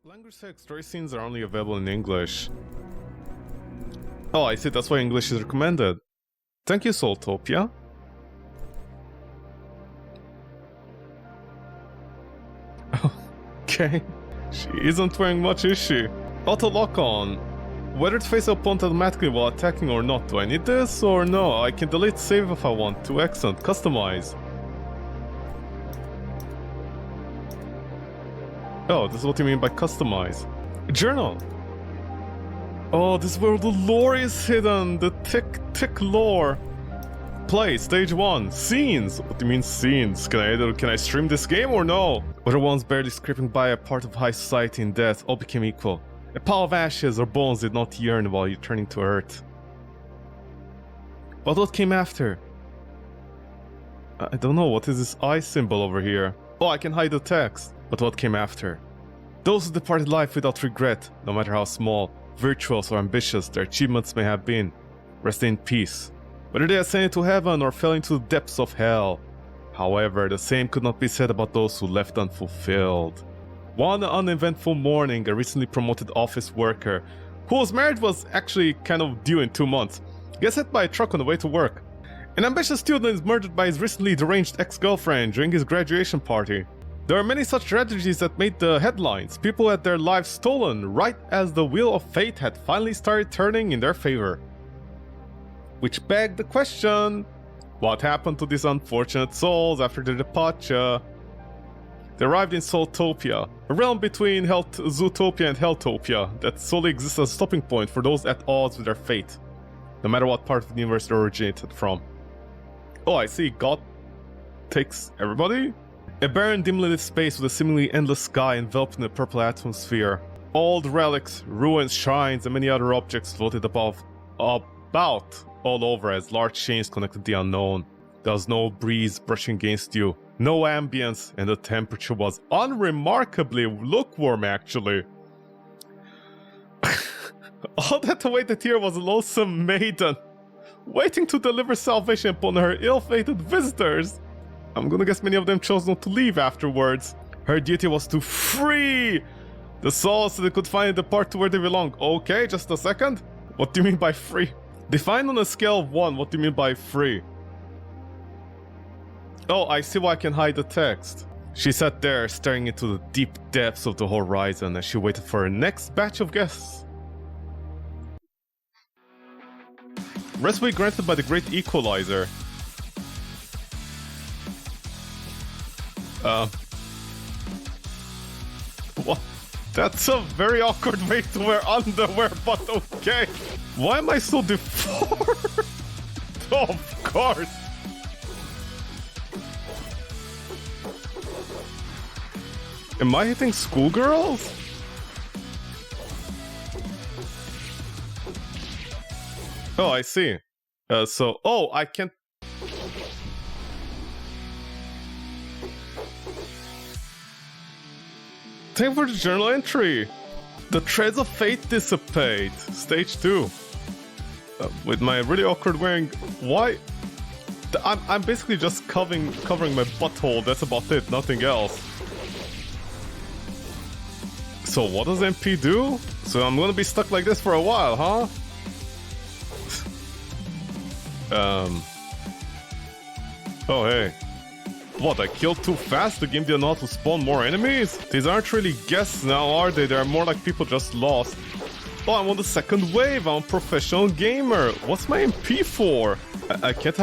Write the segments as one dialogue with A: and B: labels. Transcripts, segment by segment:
A: Language sex story scenes are only available in English. Oh, I see, that's why English is recommended. Thank you, Soulstopia. Okay. She isn't wearing much, is she? Auto lock on. Whether to face the opponent automatically while attacking or not. Do I need this or no? I can delete save if I want to. Excellent. Customize. Oh, this is what you mean by customize. Journal. Oh, this is where the lore is hidden. The thick lore. Play, stage 1. Scenes. What do you mean scenes? Can I stream this game or no? Whether once barely scraping by a part of high society in death, all became equal. A pile of ashes or bones did not yearn while returning to earth. But what came after? I don't know, what is this eye symbol over here? Oh, I can hide the text. But what came after? Those who departed life without regret, no matter how small, virtuous or ambitious their achievements may have been, rest in peace. Whether they ascended to heaven or fell into the depths of hell. However, the same could not be said about those who left unfulfilled. One uneventful morning, a recently promoted office worker, whose marriage was actually kind of due in 2 months, gets hit by a truck on the way to work. An ambitious student is murdered by his recently deranged ex-girlfriend during his graduation party. There are many such tragedies that made the headlines. People had their lives stolen right as the wheel of fate had finally started turning in their favor. Which begged the question, what happened to these unfortunate souls after their departure? They arrived in Soulstopia, a realm between Zootopia and Helltopia that solely exists as a stopping point for those at odds with their fate, no matter what part of the universe they originated from. Oh, I see, God takes everybody? A barren, dimly lit space with a seemingly endless sky enveloped in a purple atmosphere. Old relics, ruins, shrines, and many other objects floated about all over as large chains connected the unknown. There was no breeze brushing against you, no ambience, and the temperature was unremarkably lukewarm, actually. All that awaited here was a loathsome maiden, waiting to deliver salvation upon her ill-fated visitors. I'm gonna guess many of them chose not to leave afterwards. Her duty was to free the souls so they could finally depart to where they belong. Okay, just a second. What do you mean by free? Define on a scale of 1, what do you mean by free? Oh, I see why I can hide the text. She sat there staring into the deep depths of the horizon as she waited for her next batch of guests. Respite granted by the Great Equalizer. What? That's a very awkward way to wear underwear, but okay. Why am I so deformed? Of course. Am I hitting schoolgirls? Oh, I see. Oh, I can't. Thank you for the journal entry. The threads of fate dissipate. Stage 2. With my really awkward wearing. Why? I'm basically just covering my butthole. That's about it. Nothing else. So what does MP do? So I'm gonna be stuck like this for a while, huh? Oh hey. What, I killed too fast? The game didn't know how to spawn more enemies? These aren't really guests now, are they? They're more like people just lost. Oh, I'm on the second wave. I'm a professional gamer. What's my MP for? I can't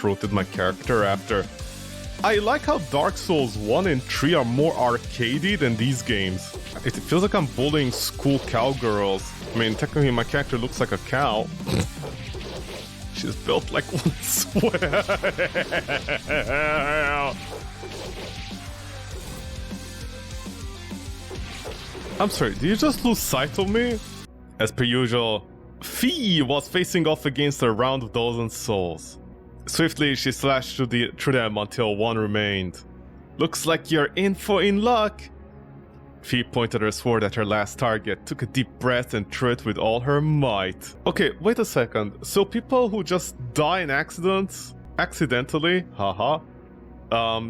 A: rotate my character after. I like how Dark Souls 1 and 3 are more arcadey than these games. It feels like I'm bullying school cowgirls. I mean, technically my character looks like a cow. She's built like one swell. I'm sorry, did you just lose sight of me? As per usual, Fee was facing off against a round of dozen souls. Swiftly, she slashed through them until one remained. Looks like you're in luck. Fee pointed her sword at her last target, took a deep breath and threw it with all her might. Okay, wait a second. So people who just die in accidentally, haha,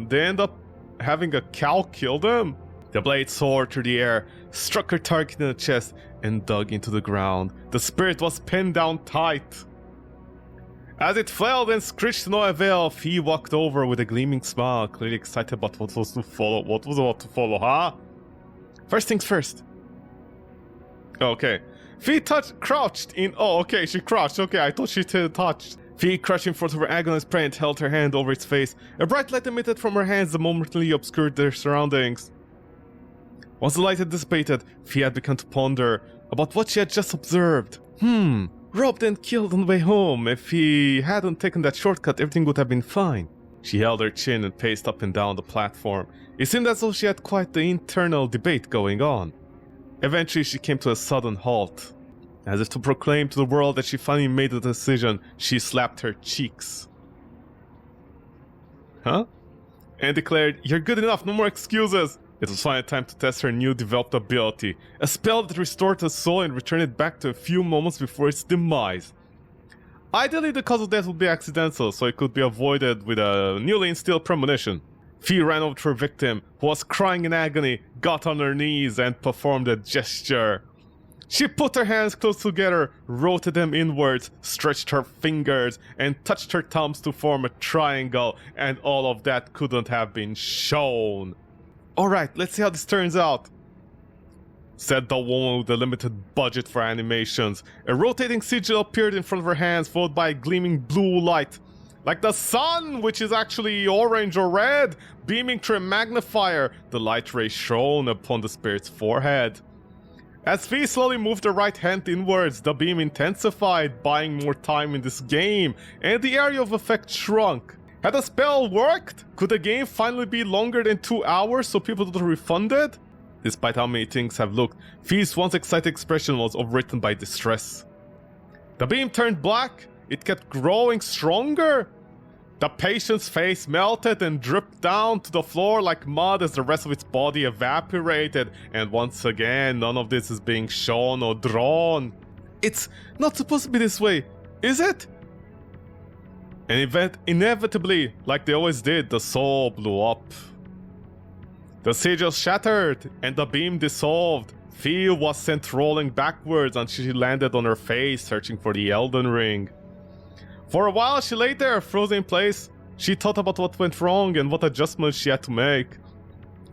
A: they end up having a cow kill them? The blade soared through the air, struck her target in the chest, and dug into the ground. The spirit was pinned down tight. As it fell and screeched to no avail, Fee walked over with a gleaming smile, clearly excited about what was to follow. What was about to follow, huh? First things first. Okay. Fee crouched in... Oh, okay, she crouched. Okay, I thought she touched. Fee crouched in front of her agonized prey and held her hand over its face. A bright light emitted from her hands that momentarily obscured their surroundings. Once the light had dissipated, Fee had begun to ponder about what she had just observed. Robbed and killed on the way home. If he hadn't taken that shortcut, everything would have been fine. She held her chin and paced up and down the platform. It seemed as though she had quite the internal debate going on. Eventually, she came to a sudden halt. As if to proclaim to the world that she finally made a decision, she slapped her cheeks. Huh? And declared, "You're good enough, no more excuses." It was finally time to test her new developed ability, a spell that restored her soul and returned it back to a few moments before its demise. Ideally, the cause of death would be accidental, so it could be avoided with a newly instilled premonition. Fee ran over to her victim, who was crying in agony, got on her knees, and performed a gesture. She put her hands close together, rotated them inwards, stretched her fingers, and touched her thumbs to form a triangle, and all of that couldn't have been shown. "Alright, let's see how this turns out," said the woman with a limited budget for animations. A rotating sigil appeared in front of her hands, followed by a gleaming blue light. Like the sun, which is actually orange or red, beaming through a magnifier, the light ray shone upon the spirit's forehead. As Fee slowly moved her right hand inwards, the beam intensified, buying more time in this game, and the area of effect shrunk. Had the spell worked? Could the game finally be longer than 2 hours so people don't refund it? Despite how many things have looked, Fee's once excited expression was overwritten by distress. The beam turned black. It kept growing stronger. The patient's face melted and dripped down to the floor like mud as the rest of its body evaporated. And once again, none of this is being shown or drawn. It's not supposed to be this way, is it? And inevitably, like they always did, the soul blew up. The sigil shattered, and the beam dissolved. Fee was sent rolling backwards until she landed on her face, searching for the Elden Ring. For a while, she lay there, frozen in place. She thought about what went wrong and what adjustments she had to make.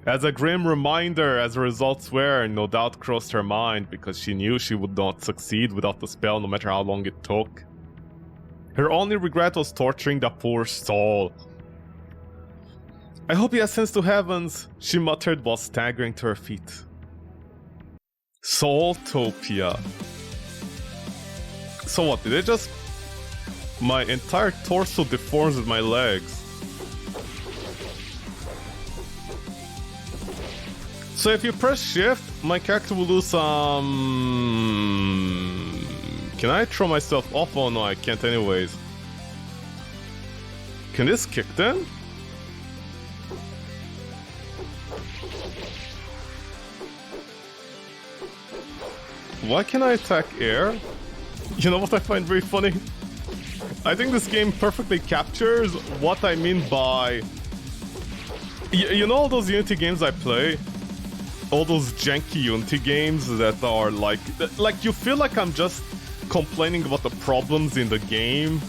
A: As a grim reminder, as the results were, no doubt crossed her mind, because she knew she would not succeed without the spell, no matter how long it took. Her only regret was torturing the poor soul. "I hope he ascends to heavens," she muttered while staggering to her feet. Soulstopia. So what, did it just... My entire torso deforms with my legs. So if you press shift, my character will lose some... Can I throw myself off? Oh no, I can't anyways. Can this kick then? Why can't I attack air? You know what I find very funny? I think this game perfectly captures what I mean by... You know all those Unity games I play? All those janky Unity games that are like you feel like I'm just complaining about the problems in the game,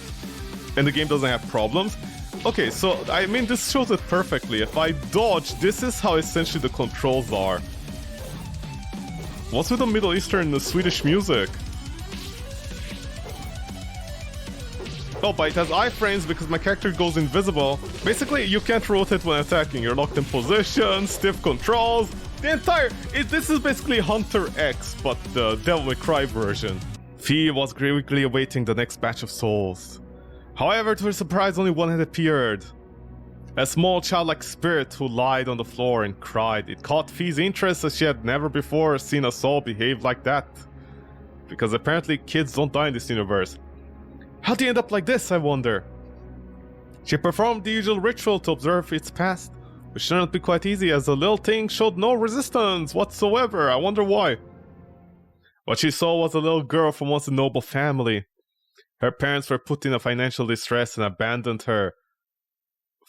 A: and the game doesn't have problems. Okay, so I mean this shows it perfectly. If I dodge, this is how essentially the controls are. What's with the Middle Eastern and the Swedish music? Oh, but it has iframes because my character goes invisible. Basically, you can't rotate when attacking. You're locked in position, stiff controls. The entire... this is basically Hunter X, but the Devil May Cry version. Fee was eagerly awaiting the next batch of souls. However, to her surprise, only one had appeared. A small childlike spirit who lied on the floor and cried. It caught Fee's interest as she had never before seen a soul behave like that. Because apparently kids don't die in this universe. How'd he end up like this, I wonder? She performed the usual ritual to observe its past, which turned out to be quite easy as the little thing showed no resistance whatsoever. I wonder why. What she saw was a little girl from once a noble family. Her parents were put in a financial distress and abandoned her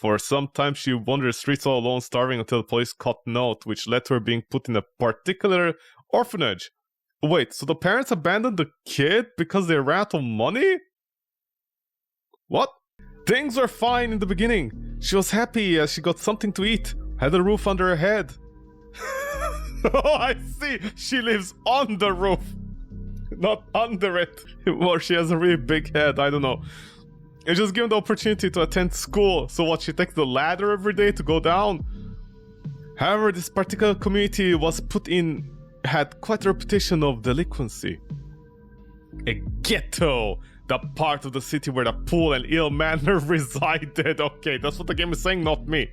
A: For some time she wandered the streets all alone, starving until the police caught note, which led to her being put in a particular orphanage. Wait, so the parents abandoned the kid because they ran out of money? What? Things were fine in the beginning. She was happy as she got something to eat, had a roof under her head. Oh, I see! She lives on the roof! Not under it. Or she has a really big head, I don't know. It's just given the opportunity to attend school. So what, she takes the ladder every day to go down? However, this particular community had quite a reputation of delinquency. A ghetto! The part of the city where the poor and ill manner resided. Okay, that's what the game is saying, not me.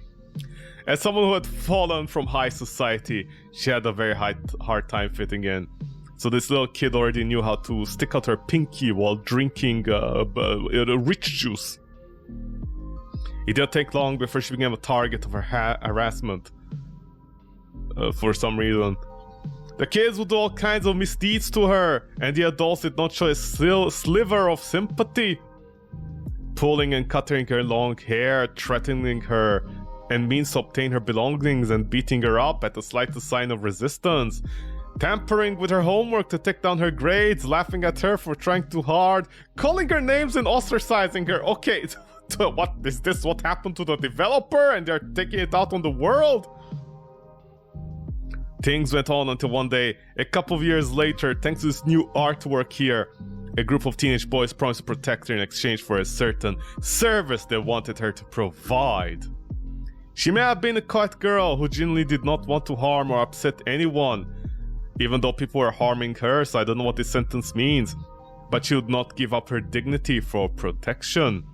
A: As someone who had fallen from high society, she had a very hard time fitting in. So this little kid already knew how to stick out her pinky while drinking rich juice. It didn't take long before she became a target of her harassment. For some reason. The kids would do all kinds of misdeeds to her, and the adults did not show a sliver of sympathy. Pulling and cutting her long hair, threatening her, and means to obtain her belongings and beating her up at the slightest sign of resistance. Tampering with her homework to take down her grades, laughing at her for trying too hard, calling her names and ostracizing her. Okay, what is this? What happened to the developer and they're taking it out on the world? Things went on until one day, a couple of years later, thanks to this new artwork here, a group of teenage boys promised to protect her in exchange for a certain service they wanted her to provide. She may have been a quiet girl who genuinely did not want to harm or upset anyone, even though people were harming her, so I don't know what this sentence means. But she would not give up her dignity for protection.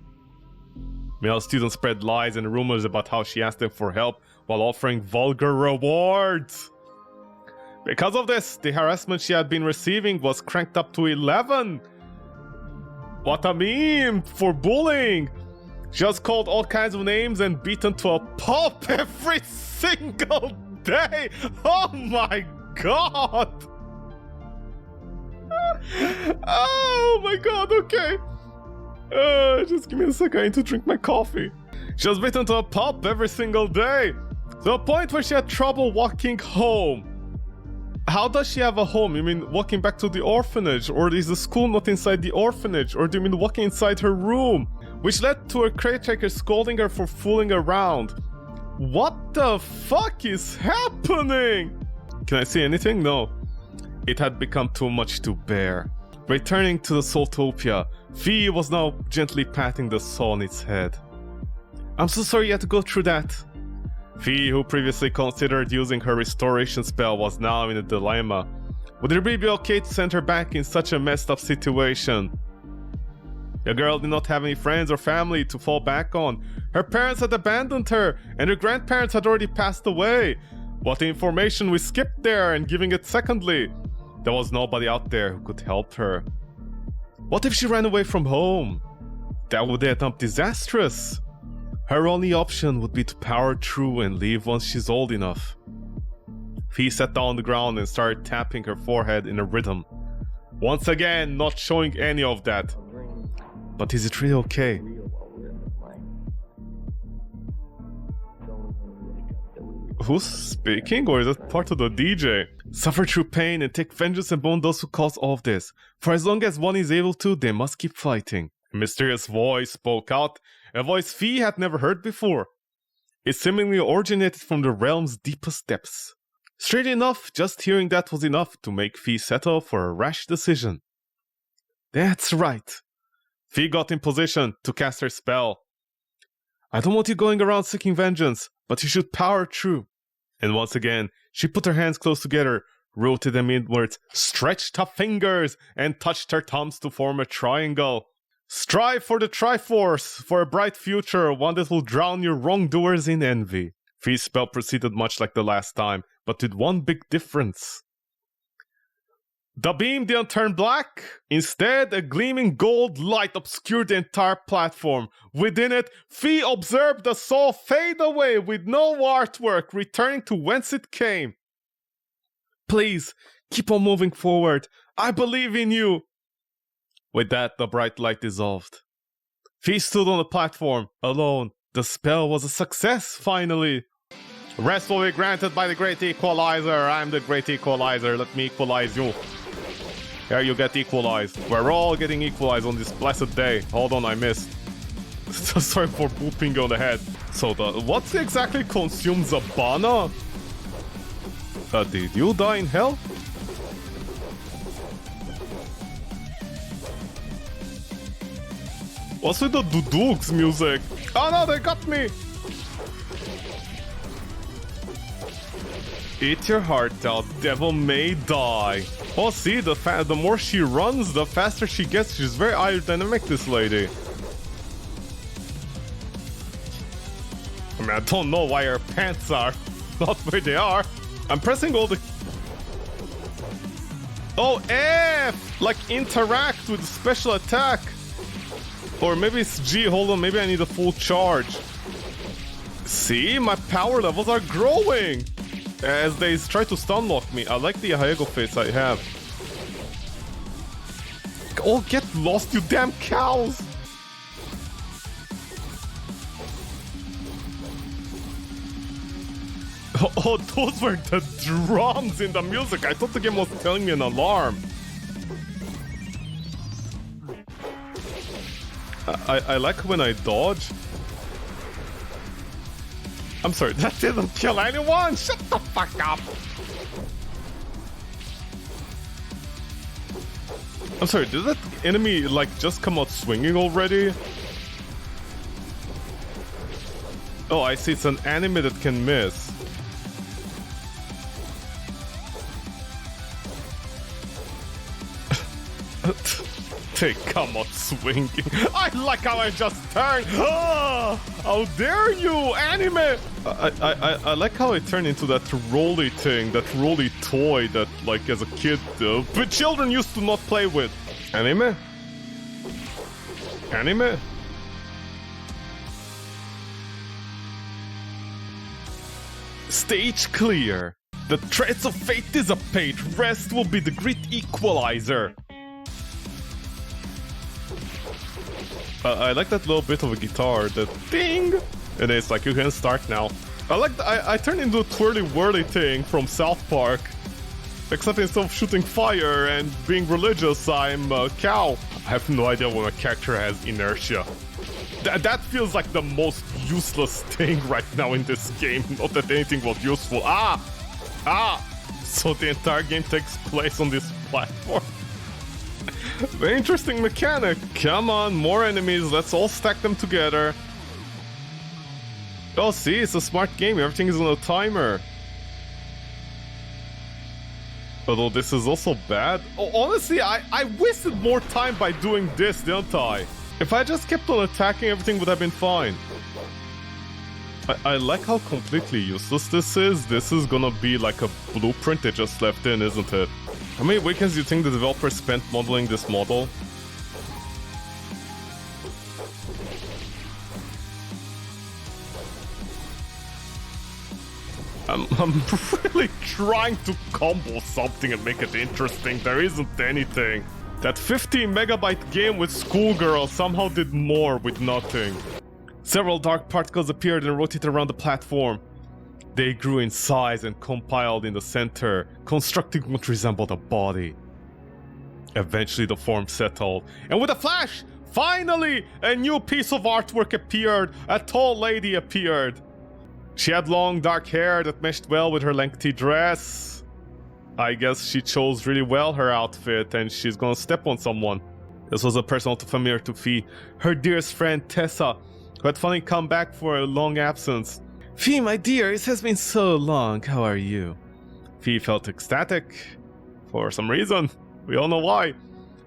A: Male students spread lies and rumors about how she asked them for help while offering vulgar rewards. Because of this, the harassment she had been receiving was cranked up to 11. What a meme for bullying! She was called all kinds of names and beaten to a pulp every single day! Oh my god! Oh my god, okay. Just give me a second, I need to drink my coffee. She was beaten to a pulp every single day, to a point where she had trouble walking home. How does she have a home? You mean walking back to the orphanage? Or is the school not inside the orphanage? Or do you mean walking inside her room? Which led to her caretaker scolding her for fooling around. What the fuck is happening? Can I see anything? No. It had become too much to bear. Returning to the Soulstopia, Fee was now gently patting the saw on its head. I'm so sorry you had to go through that. Fee, who previously considered using her restoration spell, was now in a dilemma. Would it really be okay to send her back in such a messed up situation? The girl did not have any friends or family to fall back on. Her parents had abandoned her, and her grandparents had already passed away. What information we skipped there and giving it secondly. There was nobody out there who could help her. What if she ran away from home? That would end up disastrous. Her only option would be to power through and leave once she's old enough. Fee sat down on the ground and started tapping her forehead in a rhythm. Once again, not showing any of that. But is it really okay? Who's speaking, or is that part of the DJ? Suffer through pain and take vengeance upon those who cause all of this. For as long as one is able to, they must keep fighting. A mysterious voice spoke out, a voice Fee had never heard before. It seemingly originated from the realm's deepest depths. Straight enough, just hearing that was enough to make Fee settle for a rash decision. That's right. Fee got in position to cast her spell. I don't want you going around seeking vengeance, but you should power through. And once again, she put her hands close together, rotated them inwards, stretched her fingers, and touched her thumbs to form a triangle. Strive for the Triforce, for a bright future, one that will drown your wrongdoers in envy. Fee's spell proceeded much like the last time, but with one big difference. The beam didn't turn black. Instead, a gleaming gold light obscured the entire platform. Within it, Fee observed the soul fade away with no artwork, returning to whence it came. Please, keep on moving forward. I believe in you. With that, the bright light dissolved. Fee stood on the platform, alone, The spell was a success, finally! Rest will be granted by the Great Equalizer. I'm the Great Equalizer. Let me equalize you. Here you get equalized. We're all getting equalized on this blessed day. Hold on, I missed. Sorry for booping on the head. So what exactly consumes a Bana? Did you die in hell? What's with the Duduk's music? Oh no, they got me! Eat your heart out, devil may die. Oh, see, the more she runs, the faster she gets. She's very aerodynamic, this lady. I mean, I don't know why her pants are not where they are. I'm pressing all the... Oh, F! Like, interact with the special attack. Or maybe it's G. Hold on, maybe I need a full charge. See, my power levels are growing as they try to stun lock me. I like the Haego face I have. Oh, get lost, you damn cows! Oh, those were the drums in the music. I thought the game was telling me an alarm. I like when I dodge. I'm sorry, that didn't kill anyone! Shut the fuck up! I'm sorry, did that enemy, like, just come out swinging already? Oh, I see, it's an anime that can miss. They come out swinging. I like how I just turned. Oh, how dare you, anime! I like how I turned into that rolly thing, that rolly toy that, like, as a kid, but children used to not play with. Anime? Anime? Stage clear. The threads of fate dissipate. Rest will be the great equalizer. I like that little bit of a guitar, that ding! And it's like, you can start now. I turned into a twirly-whirly thing from South Park. Except instead of shooting fire and being religious, I'm a cow. I have no idea when a character has inertia. That feels like the most useless thing right now in this game. Not that anything was useful. So the entire game takes place on this platform. Very interesting mechanic. Come on, more enemies. Let's all stack them together. Oh, see, it's a smart game. Everything is on a timer. Although this is also bad. Oh, honestly, I wasted more time by doing this, didn't I? If I just kept on attacking, everything would have been fine. I like how completely useless this is. This is gonna be like a blueprint they just left in, isn't it? How many weekends do you think the developer spent modeling this model? I'm really trying to combo something and make it interesting. There isn't anything. That 50 megabyte game with Schoolgirl somehow did more with nothing. Several dark particles appeared and rotated around the platform. They grew in size and compiled in the center, constructing what resembled a body. Eventually the form settled, and with a flash, finally, a new piece of artwork appeared. A tall lady appeared. She had long dark hair that meshed well with her lengthy dress. I guess she chose really well her outfit, and she's gonna step on someone. This was a person all too familiar to Fi, her dearest friend Tessa, who had finally come back for a long absence. Fi, my dear, it has been so long. How are you? Fi felt ecstatic. For some reason. We all know why.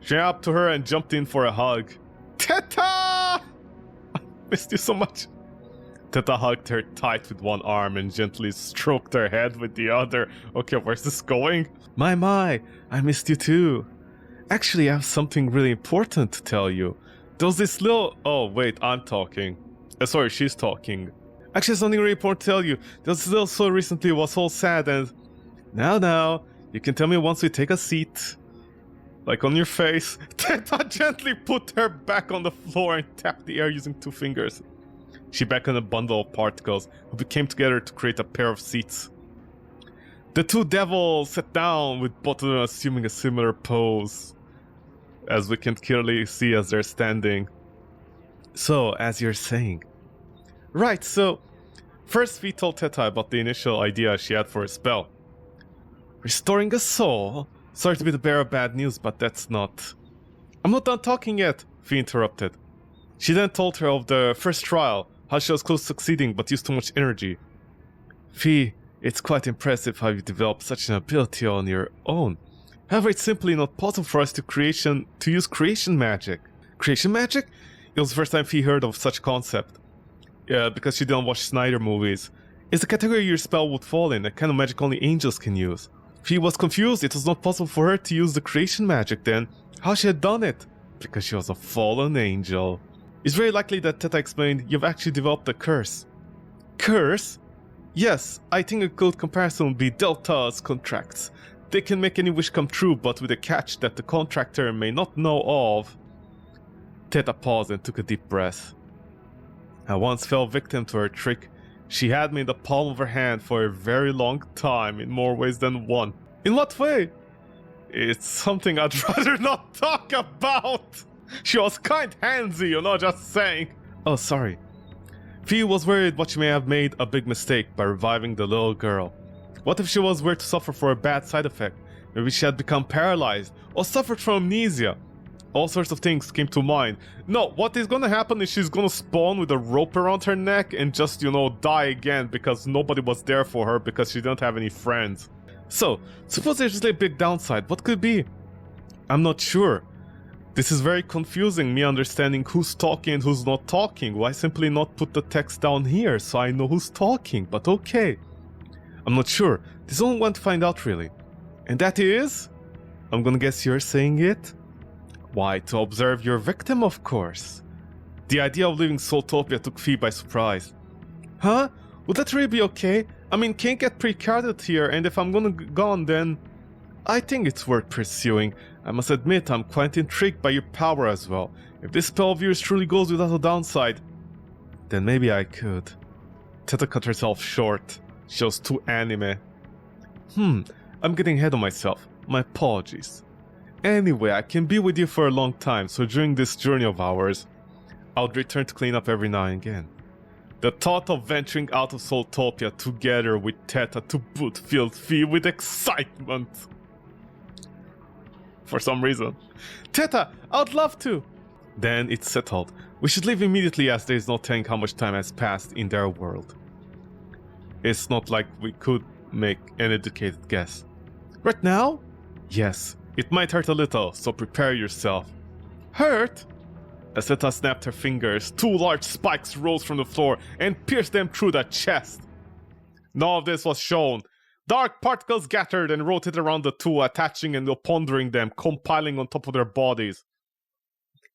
A: She ran up to her and jumped in for a hug. Teta! I missed you so much. Teta hugged her tight with one arm and gently stroked her head with the other. Okay, where's this going? My, I missed you too. Actually, I have something really important to tell you. There was this little... Oh, wait, I'm talking. Sorry, she's talking. Actually, something really important to tell you. There was this little so recently was all sad and... Now, you can tell me once we take a seat. Like on your face. Teta gently put her back on the floor and tapped the air using 2 fingers. She beckoned a bundle of particles, who came together to create a pair of seats. The two devils sat down, with both of them assuming a similar pose, as we can clearly see as they're standing. So, as you're saying. Right, so first we told Teta about the initial idea she had for a spell. Restoring a soul? Sorry to be the bearer of bad news, but that's not... I'm not done talking yet, Fee interrupted. She then told her of the first trial, how she was close to succeeding but used too much energy. Fee, it's quite impressive how you developed such an ability on your own. However, it's simply not possible for us to use creation magic. Creation magic? It was the first time Fee heard of such concept. Because she didn't watch Snyder movies. It's the category your spell would fall in, a kind of magic only angels can use. Fee was confused. It was not possible for her to use the creation magic then. How she had done it? Because she was a fallen angel. It's very likely that Teta explained you've actually developed a curse. Curse? Yes, I think a good comparison would be Delta's contracts. They can make any wish come true, but with a catch that the contractor may not know of. Teta paused and took a deep breath. I once fell victim to her trick. She had me in the palm of her hand for a very long time, in more ways than one. In what way? It's something I'd rather not talk about. She was kind handsy, just saying. Oh, sorry. Fee was worried what she may have made a big mistake by reviving the little girl. What if she was were to suffer for a bad side effect? Maybe she had become paralyzed, or suffered from amnesia. All sorts of things came to mind. No, what is gonna happen is she's gonna spawn with a rope around her neck and just, die again because nobody was there for her because she didn't have any friends. So, suppose there's a big downside, what could it be? I'm not sure. This is very confusing, me understanding who's talking and who's not talking. Why simply not put the text down here so I know who's talking, but okay. I'm not sure. There's only one to find out really. And that is? I'm gonna guess you're saying it? Why, to observe your victim, of course. The idea of leaving Soulstopia took Fee by surprise. Huh? Would that really be okay? I mean, can't get pretty crowded here, and if I'm gonna gone, then... I think it's worth pursuing. I must admit, I'm quite intrigued by your power as well. If this spell of yours truly goes without a downside, then maybe I could. Teta cut herself short. She was too anime. I'm getting ahead of myself. My apologies. Anyway, I can be with you for a long time, so during this journey of ours, I would return to clean up every now and again. The thought of venturing out of Soulstopia together with Teta to boot filled Fee with excitement. For some reason. Teta, I'd love to! Then it's settled. We should leave immediately as there is no telling how much time has passed in their world. It's not like we could make an educated guess. Right now? Yes. It might hurt a little, so prepare yourself. Hurt? As Teta snapped her fingers, two large spikes rose from the floor and pierced them through the chest. None of this was shown. Dark particles gathered and rotated around the two, attaching and pondering them, compiling on top of their bodies.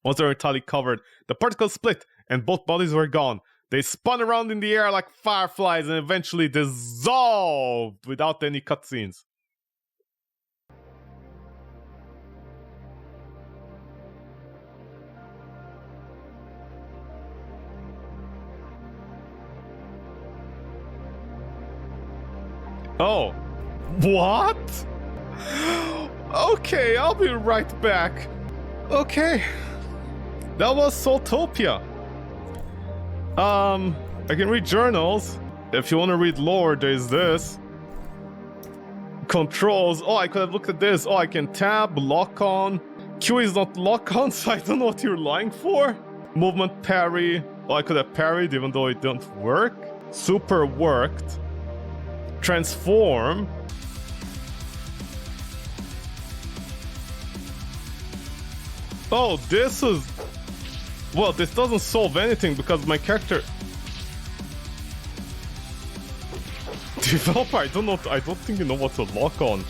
A: Once they were entirely covered, the particles split and both bodies were gone. They spun around in the air like fireflies and eventually dissolved without any cutscenes. Oh. What? Okay, I'll be right back. Okay. That was Soulstopia. I can read journals. If you want to read lore, there's this. Controls. Oh, I could have looked at this. Oh, I can tab, lock on. Q is not lock on, so I don't know what you're lying for. Movement parry. Oh, I could have parried even though it didn't work. Super worked. Transform. Oh, this is... Well, this doesn't solve anything because my character... Developer, I don't think you know what to lock on.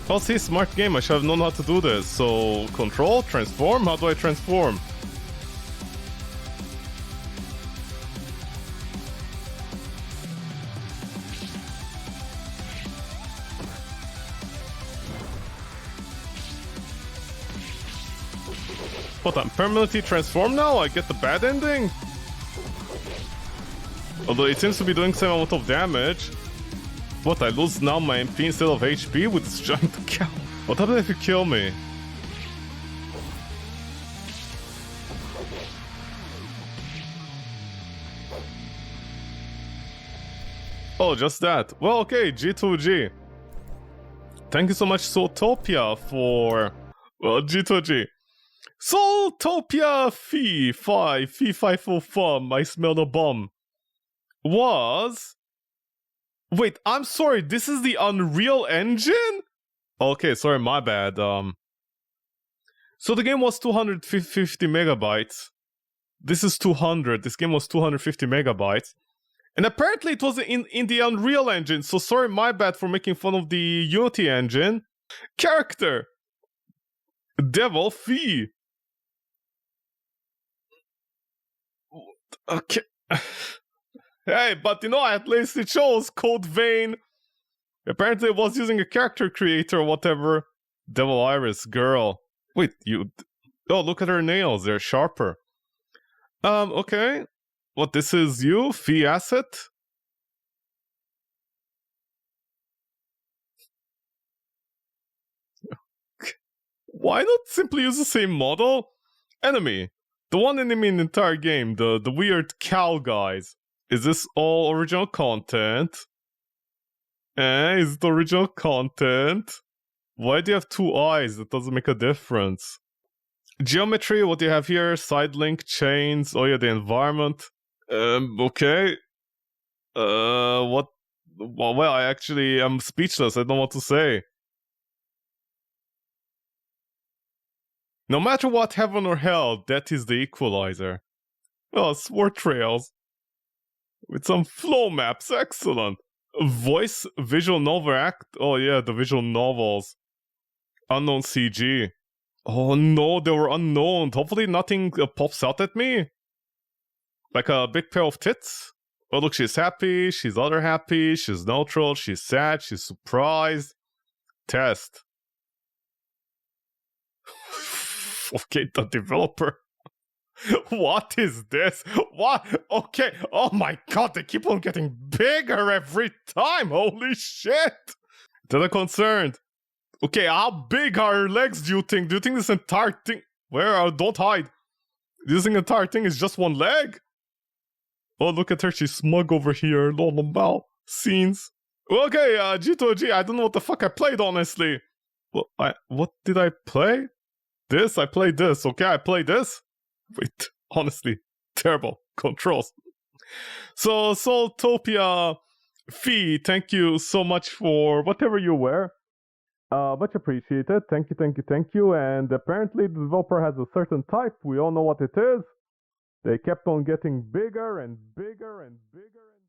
A: Oh, see, smart game, I should have known how to do this. So, control, transform, how do I transform? But I'm permanently transformed now? I get the bad ending? Although it seems to be doing some amount of damage. What, I lose now my MP instead of HP with this giant cow? What happens if you kill me? Oh, just that. Well, okay, G2G. Thank you so much, Soulstopia, for... Well, G2G. Soulstopia PHI DMC-Like I smell the bomb. Was... Wait, I'm sorry, this is the Unreal Engine? Okay, sorry, my bad. So the game was 250 megabytes. This is 200. This game was 250 megabytes. And apparently it was in the Unreal Engine, so sorry, my bad for making fun of the Unity engine. Character! Devil Fee! Okay. Hey, but you know, at least it shows Code Vein. Apparently it was using a character creator or whatever. Devil Iris, girl. Wait, you... Oh, look at her nails, they're sharper. Okay. What, this is you? Fee Asset? Why not simply use the same model? Enemy. The one enemy in the entire game, the weird cow guys. Is this all original content? Is it original content? Why do you have two eyes? That doesn't make a difference. Geometry, what do you have here? Side link, chains, oh yeah, the environment. Okay. What? Well, I actually am speechless, I don't know what to say. No matter what, heaven or hell, that is the equalizer. Oh, sword trails. With some flow maps, excellent. Voice, visual novel act. Oh yeah, the visual novels. Unknown CG. Oh no, they were unknown. Hopefully nothing pops out at me. Like a big pair of tits. Oh look, she's happy, she's other happy, she's neutral, she's sad, she's surprised. Test. Okay, the developer. What is this? What? Okay, oh my god, they keep on getting bigger every time, holy shit! They're concerned. Okay, how big are her legs, do you think? Do you think this entire thing... Where are... Don't hide. Do you think the entire thing is just one leg? Oh, look at her, she's smug over here. Lol, scenes. Okay, G2G, I don't know what the fuck I played, honestly. What did I play? This? I played this, okay, I played this? Wait, honestly, terrible controls. So, Soulstopia Fee, thank you so much for whatever you wear. Much appreciated. Thank you. And apparently the developer has a certain type. We all know what it is. They kept on getting bigger and bigger and bigger and